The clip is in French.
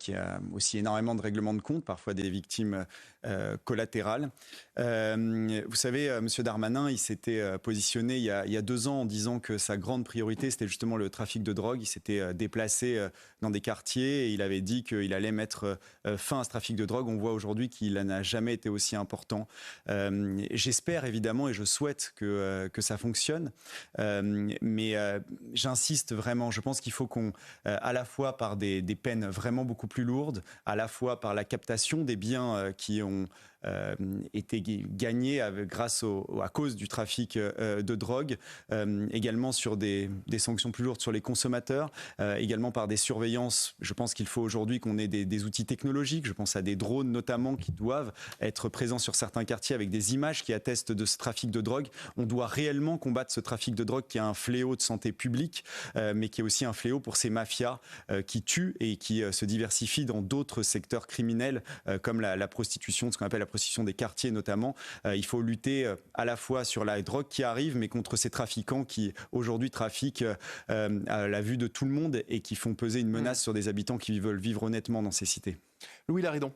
Qui a aussi énormément de règlements de compte, parfois des victimes collatérales. Vous savez, M. Darmanin, il s'était positionné il y a 2 ans en disant que sa grande priorité, c'était justement le trafic de drogue. Il s'était déplacé dans des quartiers et il avait dit qu'il allait mettre fin à ce trafic de drogue. On voit aujourd'hui qu'il n'a jamais été aussi important. J'espère évidemment et je souhaite que ça fonctionne. Mais j'insiste vraiment, je pense qu'il faut qu'on, à la fois par des peines vraiment beaucoup plus lourdes, à la fois par la captation des biens qui ont été gagnés à cause du trafic de drogue, également sur des sanctions plus lourdes sur les consommateurs, également par des surveillances. Je pense qu'il faut aujourd'hui qu'on ait des outils technologiques, je pense à des drones notamment qui doivent être présents sur certains quartiers avec des images qui attestent de ce trafic de drogue. On doit réellement combattre ce trafic de drogue qui est un fléau de santé publique, mais qui est aussi un fléau pour ces mafias qui tuent et qui se diversifient dans d'autres secteurs criminels comme la prostitution, ce qu'on appelle la prostitution des quartiers notamment. Il faut lutter à la fois sur la drogue qui arrive, mais contre ces trafiquants qui aujourd'hui trafiquent à la vue de tout le monde et qui font peser une menace sur des habitants qui veulent vivre honnêtement dans ces cités. Louis Laridon.